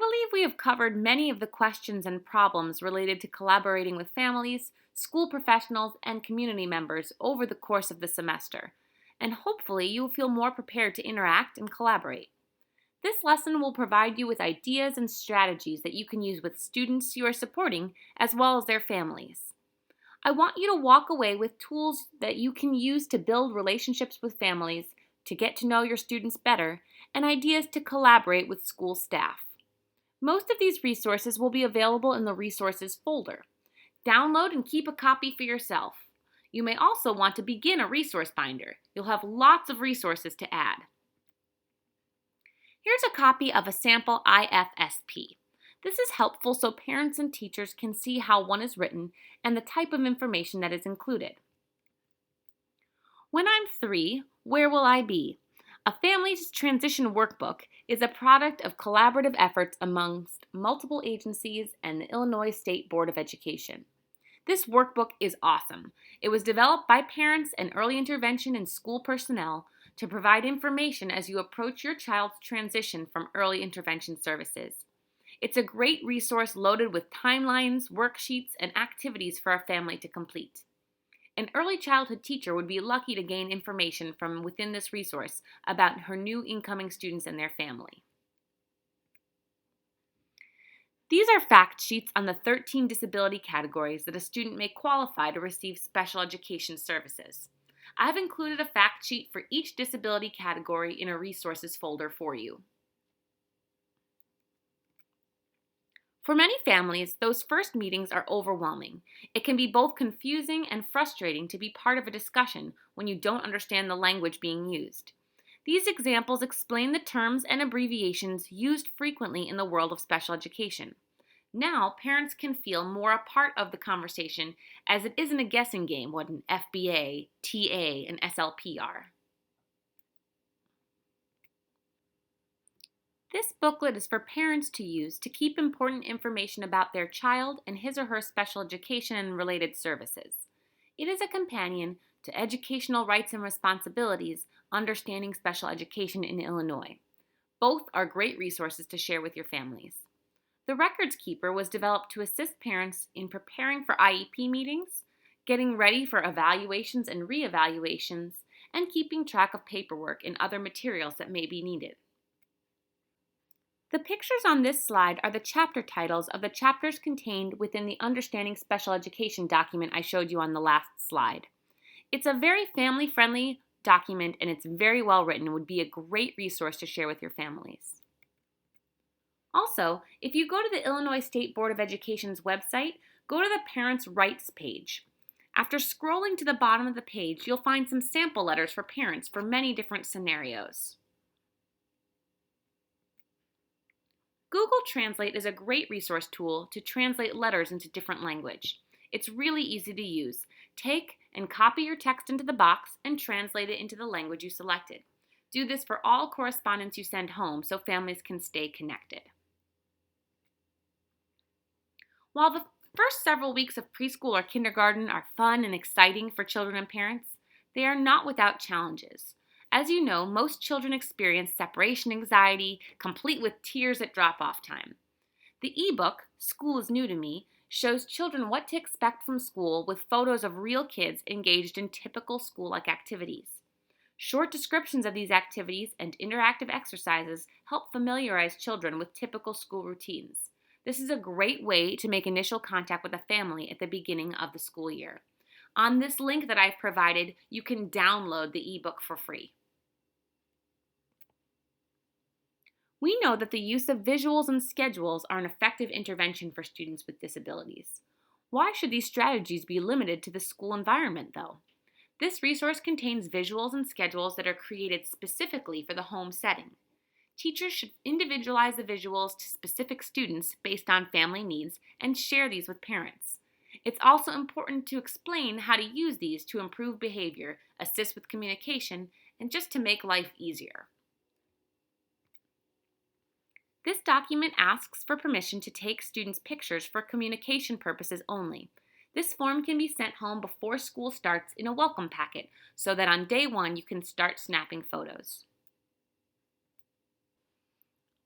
believe we have covered many of the questions and problems related to collaborating with families, school professionals, and community members over the course of the semester, and hopefully you will feel more prepared to interact and collaborate. This lesson will provide you with ideas and strategies that you can use with students you are supporting as well as their families. I want you to walk away with tools that you can use to build relationships with families, to get to know your students better, and ideas to collaborate with school staff. Most of these resources will be available in the Resources folder. Download and keep a copy for yourself. You may also want to begin a resource binder. You'll have lots of resources to add. Here's a copy of a sample IFSP. This is helpful so parents and teachers can see how one is written and the type of information that is included. When I'm 3, where will I be? A Family's Transition Workbook is a product of collaborative efforts amongst multiple agencies and the Illinois State Board of Education. This workbook is awesome. It was developed by parents and early intervention and school personnel to provide information as you approach your child's transition from early intervention services. It's a great resource loaded with timelines, worksheets, and activities for a family to complete. An early childhood teacher would be lucky to gain information from within this resource about her new incoming students and their family. These are fact sheets on the 13 disability categories that a student may qualify to receive special education services. I've included a fact sheet for each disability category in a resources folder for you. For many families, those first meetings are overwhelming. It can be both confusing and frustrating to be part of a discussion when you don't understand the language being used. These examples explain the terms and abbreviations used frequently in the world of special education. Now, parents can feel more a part of the conversation as it isn't a guessing game what an FBA, TA, and SLP are. This booklet is for parents to use to keep important information about their child and his or her special education and related services. It is a companion to Educational Rights and Responsibilities, Understanding Special Education in Illinois. Both are great resources to share with your families. The Records Keeper was developed to assist parents in preparing for IEP meetings, getting ready for evaluations and reevaluations, and keeping track of paperwork and other materials that may be needed. The pictures on this slide are the chapter titles of the chapters contained within the Understanding Special Education document I showed you on the last slide. It's a very family-friendly document and it's very well written and would be a great resource to share with your families. Also, if you go to the Illinois State Board of Education's website, go to the Parents' Rights page. After scrolling to the bottom of the page, you'll find some sample letters for parents for many different scenarios. Google Translate is a great resource tool to translate letters into different language. It's really easy to use. Take and copy your text into the box and translate it into the language you selected. Do this for all correspondence you send home so families can stay connected. While the first several weeks of preschool or kindergarten are fun and exciting for children and parents, they are not without challenges. As you know, most children experience separation anxiety, complete with tears at drop-off time. The ebook, School is New to Me, shows children what to expect from school with photos of real kids engaged in typical school-like activities. Short descriptions of these activities and interactive exercises help familiarize children with typical school routines. This is a great way to make initial contact with a family at the beginning of the school year. On this link that I've provided, you can download the ebook for free. We know that the use of visuals and schedules are an effective intervention for students with disabilities. Why should these strategies be limited to the school environment, though? This resource contains visuals and schedules that are created specifically for the home setting. Teachers should individualize the visuals to specific students based on family needs and share these with parents. It's also important to explain how to use these to improve behavior, assist with communication, and just to make life easier. This document asks for permission to take students' pictures for communication purposes only. This form can be sent home before school starts in a welcome packet so that on day one you can start snapping photos.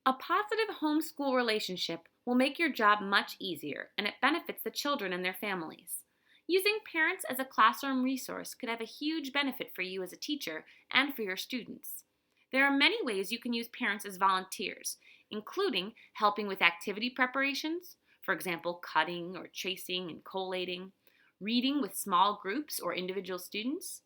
A positive homeschool relationship will make your job much easier, and it benefits the children and their families. Using parents as a classroom resource could have a huge benefit for you as a teacher and for your students. There are many ways you can use parents as volunteers, including helping with activity preparations, for example, cutting or tracing and collating, reading with small groups or individual students,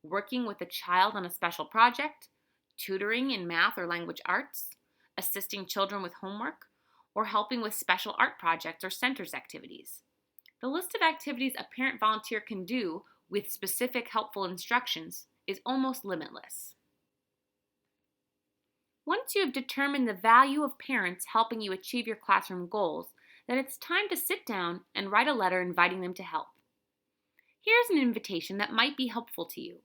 working with a child on a special project, tutoring in math or language arts, assisting children with homework, or helping with special art projects or centers activities. The list of activities a parent volunteer can do with specific helpful instructions is almost limitless. Once you have determined the value of parents helping you achieve your classroom goals, then it's time to sit down and write a letter inviting them to help. Here's an invitation that might be helpful to you.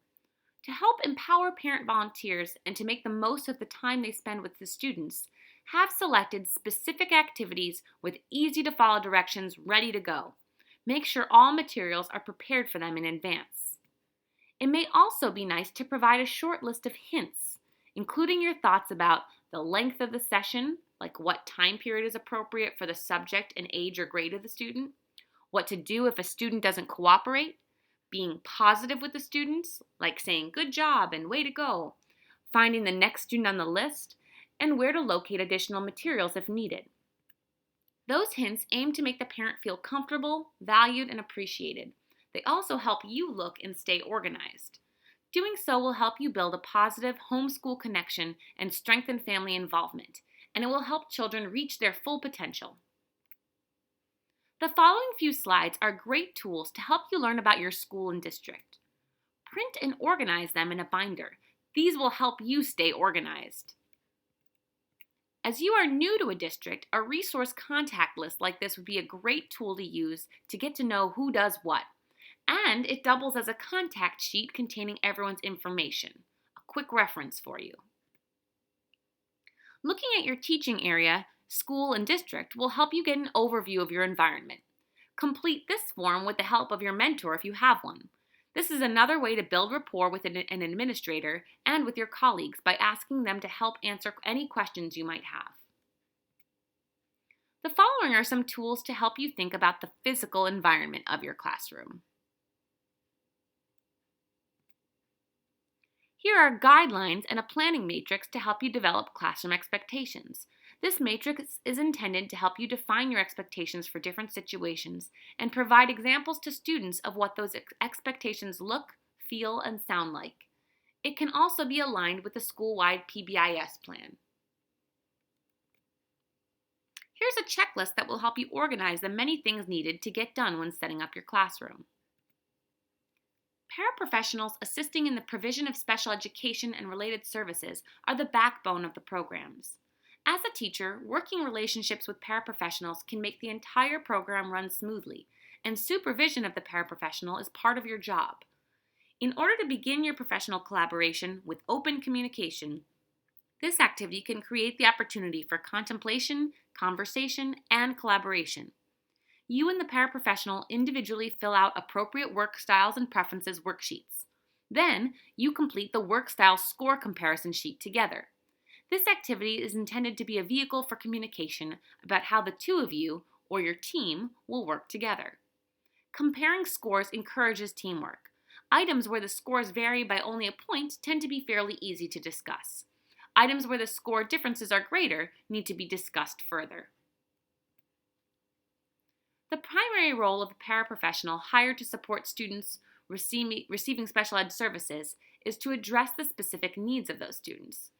To help empower parent volunteers and to make the most of the time they spend with the students, have selected specific activities with easy to follow directions ready to go. Make sure all materials are prepared for them in advance. It may also be nice to provide a short list of hints, including your thoughts about the length of the session, like what time period is appropriate for the subject and age or grade of the student, what to do if a student doesn't cooperate, being positive with the students, like saying good job and way to go, finding the next student on the list, and where to locate additional materials if needed. Those hints aim to make the parent feel comfortable, valued, and appreciated. They also help you look and stay organized. Doing so will help you build a positive homeschool connection and strengthen family involvement, and it will help children reach their full potential. The following few slides are great tools to help you learn about your school and district. Print and organize them in a binder. These will help you stay organized. As you are new to a district, a resource contact list like this would be a great tool to use to get to know who does what. And it doubles as a contact sheet containing everyone's information. A quick reference for you. Looking at your teaching area, school, and district will help you get an overview of your environment. Complete this form with the help of your mentor if you have one. This is another way to build rapport with an administrator and with your colleagues by asking them to help answer any questions you might have. The following are some tools to help you think about the physical environment of your classroom. Here are guidelines and a planning matrix to help you develop classroom expectations. This matrix is intended to help you define your expectations for different situations and provide examples to students of what those expectations look, feel, and sound like. It can also be aligned with the school-wide PBIS plan. Here's a checklist that will help you organize the many things needed to get done when setting up your classroom. Paraprofessionals assisting in the provision of special education and related services are the backbone of the programs. As a teacher, working relationships with paraprofessionals can make the entire program run smoothly, and supervision of the paraprofessional is part of your job. In order to begin your professional collaboration with open communication, this activity can create the opportunity for contemplation, conversation, and collaboration. You and the paraprofessional individually fill out appropriate work styles and preferences worksheets. Then, you complete the work style score comparison sheet together. This activity is intended to be a vehicle for communication about how the two of you, or your team, will work together. Comparing scores encourages teamwork. Items where the scores vary by only a point tend to be fairly easy to discuss. Items where the score differences are greater need to be discussed further. The primary role of a paraprofessional hired to support students receiving special ed services is to address the specific needs of those students.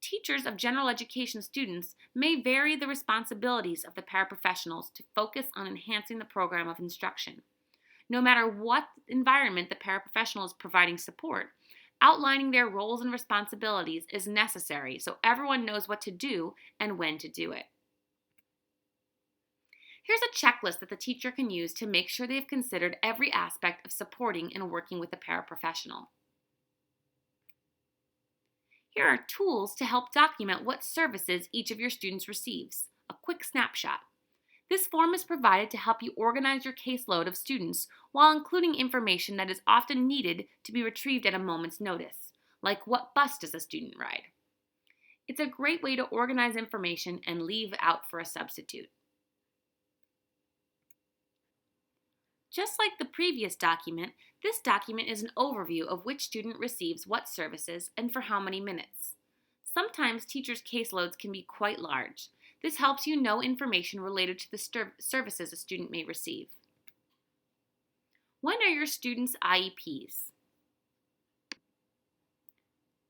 Teachers of general education students may vary the responsibilities of the paraprofessionals to focus on enhancing the program of instruction. No matter what environment the paraprofessional is providing support, outlining their roles and responsibilities is necessary so everyone knows what to do and when to do it. Here's a checklist that the teacher can use to make sure they've considered every aspect of supporting and working with a paraprofessional. Here are tools to help document what services each of your students receives. A quick snapshot. This form is provided to help you organize your caseload of students while including information that is often needed to be retrieved at a moment's notice, like what bus does a student ride. It's a great way to organize information and leave out for a substitute. Just like the previous document, this document is an overview of which student receives what services and for how many minutes. Sometimes teachers' caseloads can be quite large. This helps you know information related to the services a student may receive. When are your students' IEPs?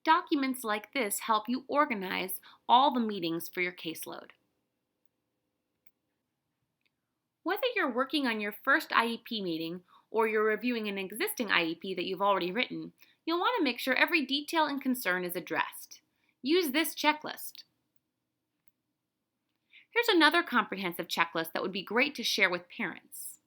Documents like this help you organize all the meetings for your caseload. Whether you're working on your first IEP meeting or you're reviewing an existing IEP that you've already written, you'll want to make sure every detail and concern is addressed. Use this checklist. Here's another comprehensive checklist that would be great to share with parents.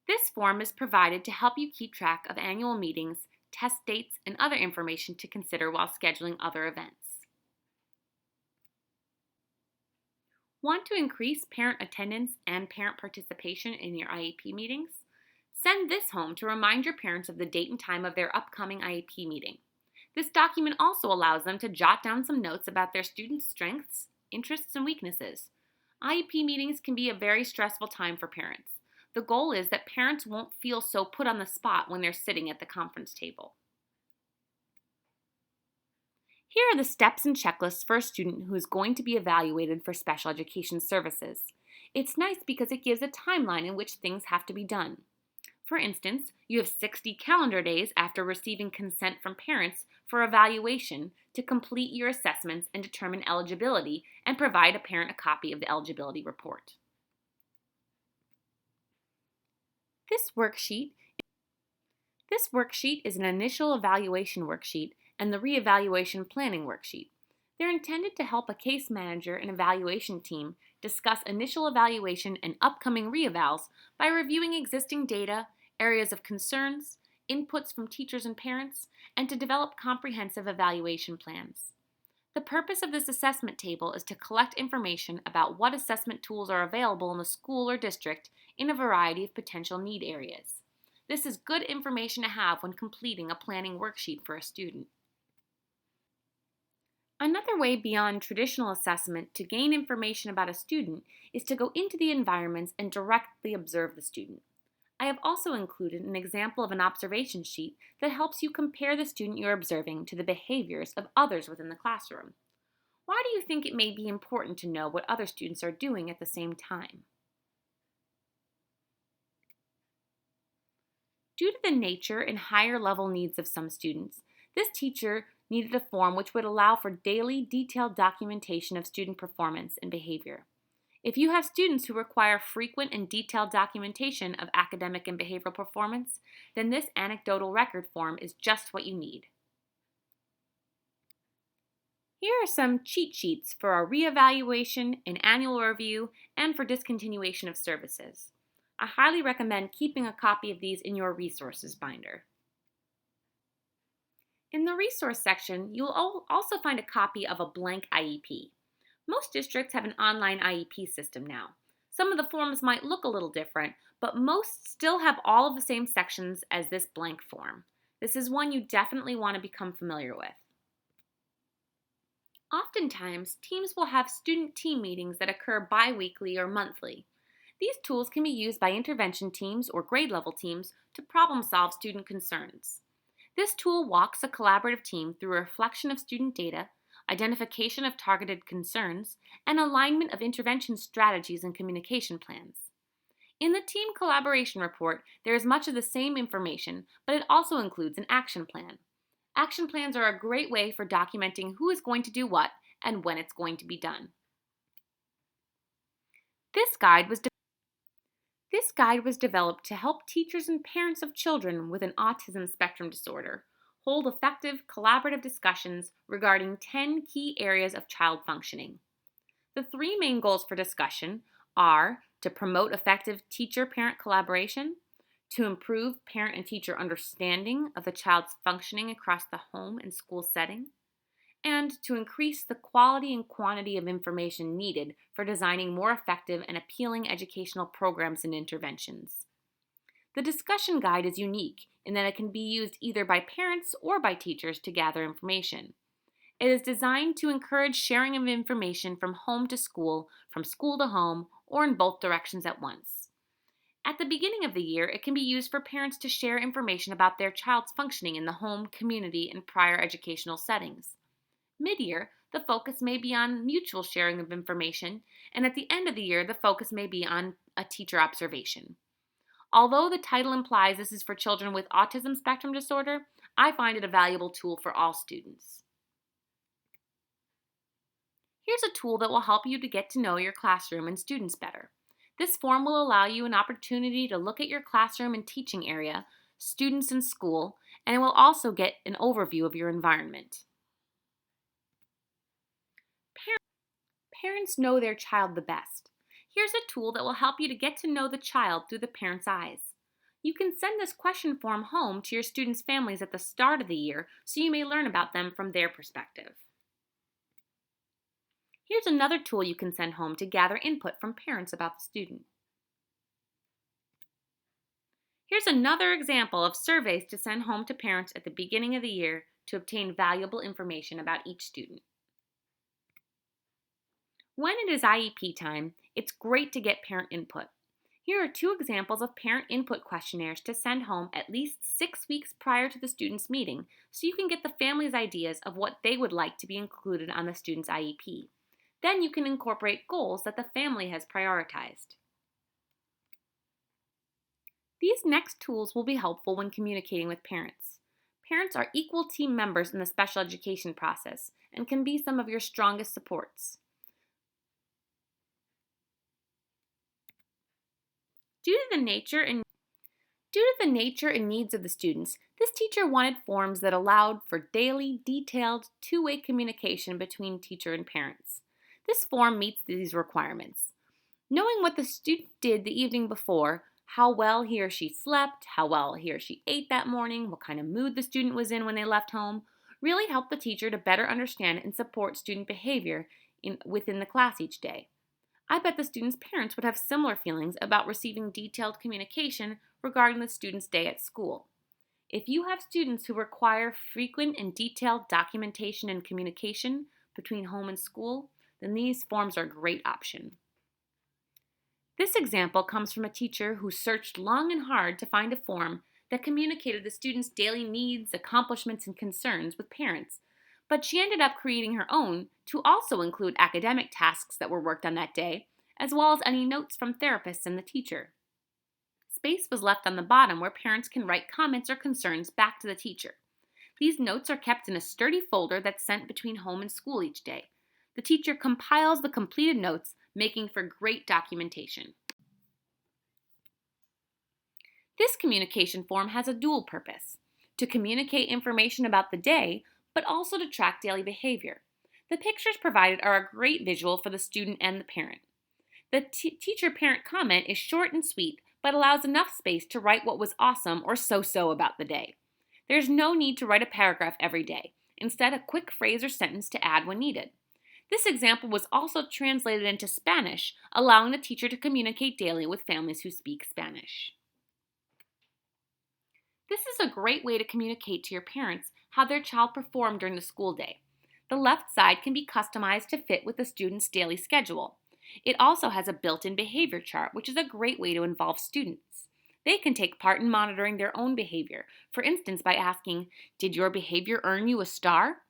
This form is provided to help you keep track of annual meetings, test dates, and other information to consider while scheduling other events. Want to increase parent attendance and parent participation in your IEP meetings? Send this home to remind your parents of the date and time of their upcoming IEP meeting. This document also allows them to jot down some notes about their students' strengths, interests, and weaknesses. IEP meetings can be a very stressful time for parents. The goal is that parents won't feel so put on the spot when they're sitting at the conference table. Here are the steps and checklists for a student who is going to be evaluated for special education services. It's nice because it gives a timeline in which things have to be done. For instance, you have 60 calendar days after receiving consent from parents for evaluation to complete your assessments and determine eligibility and provide a parent a copy of the eligibility report. This worksheet is an initial evaluation worksheet and the reevaluation planning worksheet. They're intended to help a case manager and evaluation team discuss initial evaluation and upcoming reevals by reviewing existing data, areas of concerns, inputs from teachers and parents, and to develop comprehensive evaluation plans. The purpose of this assessment table is to collect information about what assessment tools are available in the school or district in a variety of potential need areas. This is good information to have when completing a planning worksheet for a student. Another way beyond traditional assessment to gain information about a student is to go into the environments and directly observe the student. I have also included an example of an observation sheet that helps you compare the student you're observing to the behaviors of others within the classroom. Why do you think it may be important to know what other students are doing at the same time? Due to the nature and higher level needs of some students, this teacher needed a form which would allow for daily, detailed documentation of student performance and behavior. If you have students who require frequent and detailed documentation of academic and behavioral performance, then this anecdotal record form is just what you need. Here are some cheat sheets for our reevaluation, an annual review, and for discontinuation of services. I highly recommend keeping a copy of these in your resources binder. In the resource section, you'll also find a copy of a blank IEP. Most districts have an online IEP system now. Some of the forms might look a little different, but most still have all of the same sections as this blank form. This is one you definitely want to become familiar with. Oftentimes, teams will have student team meetings that occur bi-weekly or monthly. These tools can be used by intervention teams or grade level teams to problem solve student concerns. This tool walks a collaborative team through a reflection of student data, identification of targeted concerns, and alignment of intervention strategies and communication plans. In the team collaboration report, there is much of the same information, but it also includes an action plan. Action plans are a great way for documenting who is going to do what and when it's going to be done. This guide was developed to help teachers and parents of children with an autism spectrum disorder hold effective collaborative discussions regarding 10 key areas of child functioning. The three main goals for discussion are to promote effective teacher-parent collaboration, to improve parent and teacher understanding of the child's functioning across the home and school setting, and to increase the quality and quantity of information needed for designing more effective and appealing educational programs and interventions. The discussion guide is unique in that it can be used either by parents or by teachers to gather information. It is designed to encourage sharing of information from home to school, from school to home, or in both directions at once. At the beginning of the year, it can be used for parents to share information about their child's functioning in the home, community, and prior educational settings. Mid-year, the focus may be on mutual sharing of information, and at the end of the year, the focus may be on a teacher observation. Although the title implies this is for children with autism spectrum disorder, I find it a valuable tool for all students. Here's a tool that will help you to get to know your classroom and students better. This form will allow you an opportunity to look at your classroom and teaching area, students in school, and it will also get an overview of your environment. Parents know their child the best. Here's a tool that will help you to get to know the child through the parent's eyes. You can send this question form home to your students' families at the start of the year so you may learn about them from their perspective. Here's another tool you can send home to gather input from parents about the student. Here's another example of surveys to send home to parents at the beginning of the year to obtain valuable information about each student. When it is IEP time, it's great to get parent input. Here are two examples of parent input questionnaires to send home at least 6 weeks prior to the student's meeting so you can get the family's ideas of what they would like to be included on the student's IEP. Then you can incorporate goals that the family has prioritized. These next tools will be helpful when communicating with parents. Parents are equal team members in the special education process and can be some of your strongest supports. Due to the nature and needs of the students, this teacher wanted forms that allowed for daily, detailed, two-way communication between teacher and parents. This form meets these requirements. Knowing what the student did the evening before, how well he or she slept, how well he or she ate that morning, what kind of mood the student was in when they left home, really helped the teacher to better understand and support student behavior within the class each day. I bet the students' parents would have similar feelings about receiving detailed communication regarding the student's day at school. If you have students who require frequent and detailed documentation and communication between home and school, then these forms are a great option. This example comes from a teacher who searched long and hard to find a form that communicated the student's daily needs, accomplishments, and concerns with parents, but she ended up creating her own to also include academic tasks that were worked on that day, as well as any notes from therapists and the teacher. Space was left on the bottom where parents can write comments or concerns back to the teacher. These notes are kept in a sturdy folder that's sent between home and school each day. The teacher compiles the completed notes, making for great documentation. This communication form has a dual purpose: to communicate information about the day, but also to track daily behavior. The pictures provided are a great visual for the student and the parent. The teacher-parent comment is short and sweet, but allows enough space to write what was awesome or so-so about the day. There's no need to write a paragraph every day. Instead, a quick phrase or sentence to add when needed. This example was also translated into Spanish, allowing the teacher to communicate daily with families who speak Spanish. This is a great way to communicate to your parents how their child performed during the school day. The left side can be customized to fit with the student's daily schedule. It also has a built-in behavior chart, which is a great way to involve students. They can take part in monitoring their own behavior, for instance by asking, "Did your behavior earn you a star?"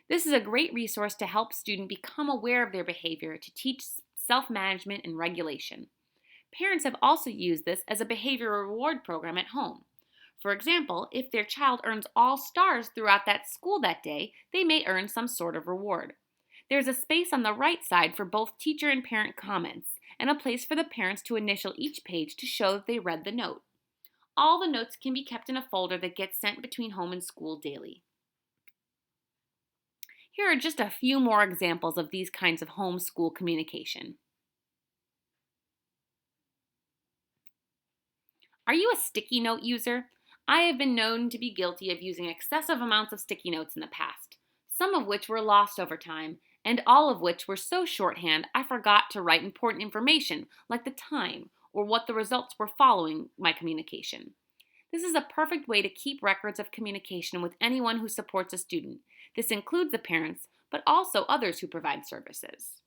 This is a great resource to help students become aware of their behavior to teach self-management and regulation. Parents have also used this as a behavior reward program at home. For example, if their child earns all stars throughout that school that day, they may earn some sort of reward. There's a space on the right side for both teacher and parent comments, and a place for the parents to initial each page to show that they read the note. All the notes can be kept in a folder that gets sent between home and school daily. Here are just a few more examples of these kinds of home-school communication. Are you a sticky note user? I have been known to be guilty of using excessive amounts of sticky notes in the past, some of which were lost over time, and all of which were so shorthand I forgot to write important information like the time or what the results were following my communication. This is a perfect way to keep records of communication with anyone who supports a student. This includes the parents, but also others who provide services.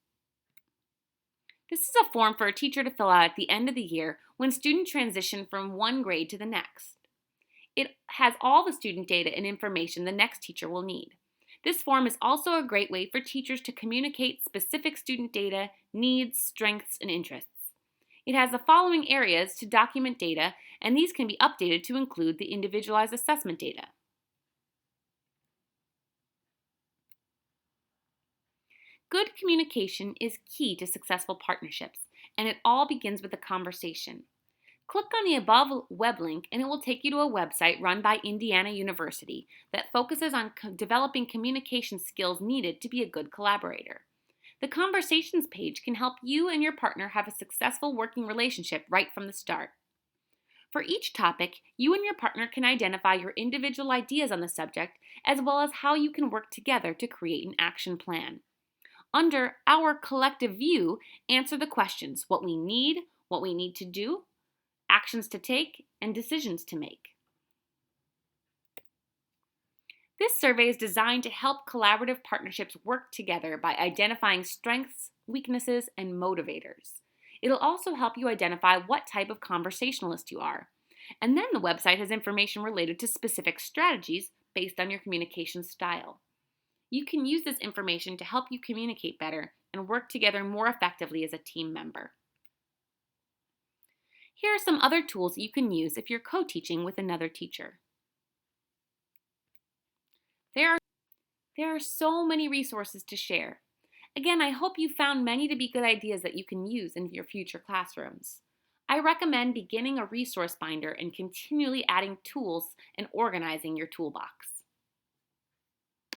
This is a form for a teacher to fill out at the end of the year when students transition from one grade to the next. It has all the student data and information the next teacher will need. This form is also a great way for teachers to communicate specific student data, needs, strengths, and interests. It has the following areas to document data, and these can be updated to include the individualized assessment data. Good communication is key to successful partnerships, and it all begins with a conversation. Click on the above web link and it will take you to a website run by Indiana University that focuses on developing communication skills needed to be a good collaborator. The Conversations page can help you and your partner have a successful working relationship right from the start. For each topic, you and your partner can identify your individual ideas on the subject as well as how you can work together to create an action plan. Under Our Collective View, answer the questions: what we need to do, actions to take, and decisions to make. This survey is designed to help collaborative partnerships work together by identifying strengths, weaknesses, and motivators. It'll also help you identify what type of conversationalist you are. And then the website has information related to specific strategies based on your communication style. You can use this information to help you communicate better and work together more effectively as a team member. Here are some other tools that you can use if you're co-teaching with another teacher. There are so many resources to share. Again, I hope you found many to be good ideas that you can use in your future classrooms. I recommend beginning a resource binder and continually adding tools and organizing your toolbox.